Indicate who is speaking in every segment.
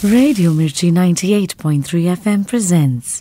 Speaker 1: Radio Mirchi 98.3 FM presents.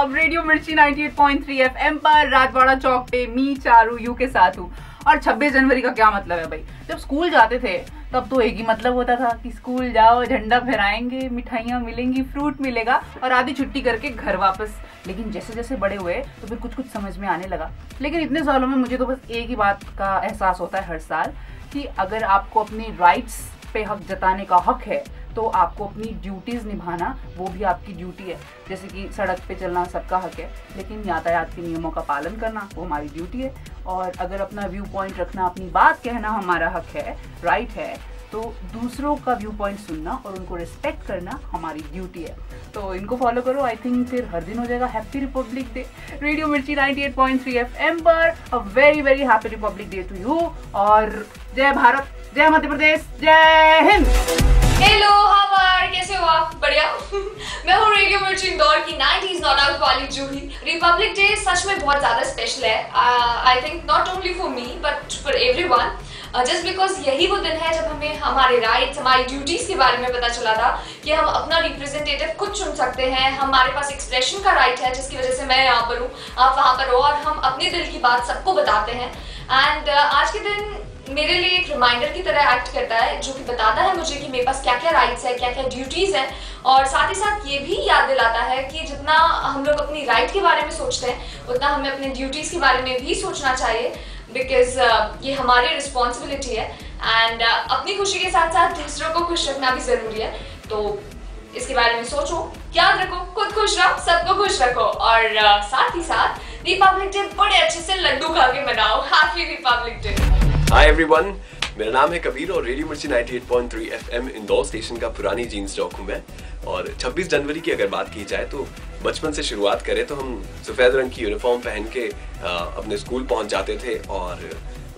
Speaker 2: Radio मिर्ची 98.3 FM पर राजवाड़ा चौक पे मी चारू यू के साथ हूँ। और 26 जनवरी का क्या मतलब है भाई? जब स्कूल जाते थे तब तो एक ही मतलब होता था कि स्कूल जाओ, झंडा फहराएंगे, मिठाइयाँ मिलेंगी, फ्रूट मिलेगा और आधी छुट्टी करके घर वापस। लेकिन जैसे जैसे बड़े हुए तो फिर कुछ कुछ समझ में आने लगा। लेकिन इतने सालों में मुझे तो बस एक ही बात का एहसास होता है हर साल कि अगर आपको अपनी राइट्स पे हक जताने का हक है तो आपको अपनी ड्यूटीज़ निभाना वो भी आपकी ड्यूटी है। जैसे कि सड़क पे चलना सबका हक है, लेकिन यातायात के नियमों का पालन करना वो हमारी ड्यूटी है। और अगर अपना व्यू पॉइंट रखना, अपनी बात कहना हमारा हक है, राइट है, तो दूसरों का व्यू पॉइंट सुनना और उनको रिस्पेक्ट करना हमारी ड्यूटी है। तो इनको फॉलो करो। आई थिंक फिर हर दिन हो जाएगा हैप्पी रिपब्लिक डे। रेडियो मिर्ची 98.3 FM पर a very very happy Republic Day to you. और जय भारत, जय मध्य प्रदेश, जय हिंद।
Speaker 3: हेलो हाउ कैसे हो आप? बढ़िया। मैं हूँ रेडियो मिर्ची इंदौर की 90s नॉट आउट वाली जूही। रिपब्लिक डे सच में बहुत ज़्यादा स्पेशल है। I think not only for me but for everyone, just because यही वो दिन है जब हमें हमारे राइट्स, हमारी ड्यूटीज़ के बारे में पता चला था कि हम अपना रिप्रेजेंटेटिव खुद चुन सकते हैं। हमारे पास एक्सप्रेशन का राइट है जिसकी वजह से मैं यहाँ पर हूँ, आप वहाँ पर हो, और हम अपने दिल की बात सबको बताते हैं। एंड आज के दिन मेरे लिए एक रिमाइंडर की तरह एक्ट करता है, जो कि बताता है मुझे कि मेरे पास क्या क्या राइट्स है, क्या क्या ड्यूटीज़ हैं, और साथ ही साथ ये भी याद दिलाता है कि जितना हम लोग अपनी राइट के बारे में सोचते हैं उतना हमें अपने ड्यूटीज़ के बारे में भी सोचना चाहिए, बिकॉज ये हमारी रिस्पॉन्सिबिलिटी है। एंड अपनी खुशी के साथ साथ दूसरों को खुश रखना भी ज़रूरी है। तो इसके बारे में सोचो, याद रखो, खुद खुश रहो, सबको खुश रखो, और साथ ही साथ रिपब्लिक डे बड़े अच्छे से लड्डू खा के मनाओ। Happy Republic day.
Speaker 4: Hi everyone, मेरा नाम है कबीर और रेडियो मिर्ची 98.3 FM इंदौर स्टेशन का पुरानी जीन्स स्टॉक हूँ मैं। और 26 जनवरी की अगर बात की जाए तो बचपन से शुरुआत करें तो हम सफ़ेद रंग की यूनिफॉर्म पहन के अपने स्कूल पहुँच जाते थे और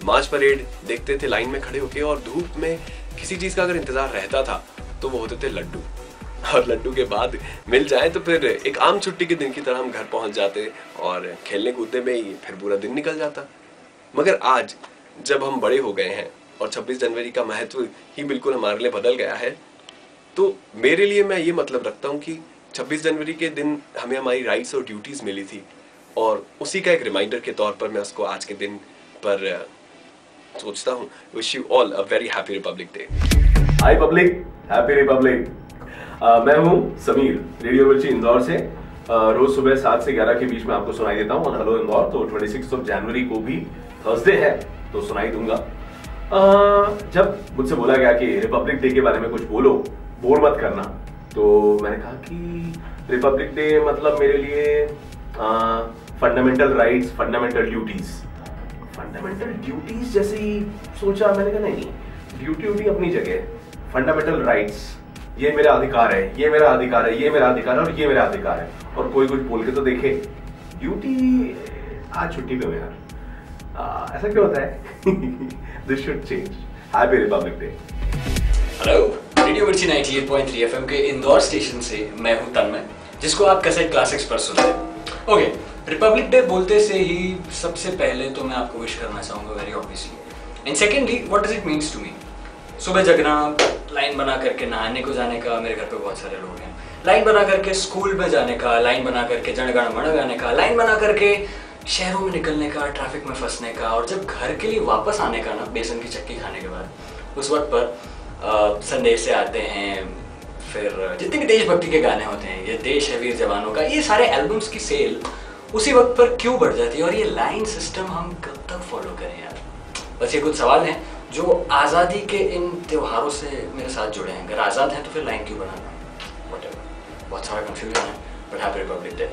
Speaker 4: मार्च परेड देखते थे लाइन में खड़े होके। और धूप में किसी चीज़ का अगर इंतज़ार रहता था तो वो होते थे लड्डू। और लड्डू के बाद मिल जाए तो फिर एक आम छुट्टी के दिन की तरह हम घर पहुँच जाते और खेलने कूदने में ही फिर पूरा दिन निकल जाता। मगर आज जब हम बड़े हो गए हैं और 26 जनवरी का महत्व ही बिल्कुल हमारे लिए बदल गया है, तो मेरे लिए मैं ये मतलब रखता हूँ कि 26 जनवरी के दिन हमें हमारी राइट्स और ड्यूटीज़ मिली थी, और उसी का एक रिमाइंडर के तौर पर मैं उसको आज के दिन पर सोचता हूँ। Wish you all a very happy Republic day.
Speaker 5: Hi public, happy Republic. मैं हूँ समीर, रेडियो मिर्ची इंदौर से। रोज सुबह 7 से 11 के बीच में आपको सुनाई देता हूँ हेलो इंदौर। तो 26 जनवरी को भी थर्सडे है तो सुनाई दूंगा। जब मुझसे बोला गया कि रिपब्लिक डे के बारे में कुछ बोलो, बोर मत करना, तो मैंने कहा कि रिपब्लिक डे मतलब मेरे लिए फंडामेंटल राइट्स, फंडामेंटल ड्यूटीज जैसी सोचा। मैंने कहा नहीं, ड्यूटी अपनी जगह, फंडामेंटल राइट्स, ये मेरा अधिकार है, ये मेरा अधिकार है, ये मेरा अधिकार है और ये मेरा अधिकार है। और कोई कुछ बोल के तो देखे, ड्यूटी आज छुट्टी पे हो यार, ऐसा क्यों होता है? This should change. Happy Republic Day.
Speaker 6: Hello, radio मिर्ची 98.3 FM के इंदौर स्टेशन से मैं हूं तन्मय, जिसको आप कैसेट क्लासिक्स पर सुनते हैं। ओके, रिपब्लिक डे बोलते से ही सबसे पहले तो मैं आपको विश करना चाहूँगा very obviously. And secondly, what does it means to me? सुबह जगना, लाइन बना करके नहाने को जाने का, मेरे घर पे बहुत सारे लोग हैं, लाइन बना करके स्कूल में जाने का, लाइन बना करके जनगण मन गाने का, लाइन बना करके शहरों में निकलने का, ट्रैफिक में फंसने का, और जब घर के लिए वापस आने का ना, बेसन की चक्की खाने के बाद, उस वक्त पर संदेश से आते हैं, फिर जितने भी देशभक्ति के गाने होते हैं, ये देश है वीर जवानों का, ये सारे एल्बम्स की सेल उसी वक्त पर क्यों बढ़ जाती है? और ये लाइन सिस्टम हम कब तक फॉलो करें यार? बस ये कुछ सवाल हैं जो आज़ादी के इन त्योहारों से मेरे साथ जुड़े हैं। अगर आज़ाद हैं तो फिर लाइन क्यों बनाना? व्हाटएवर, बहुत सारा कंफ्यूजन है, बट हैप्पी रिपब्लिक डे।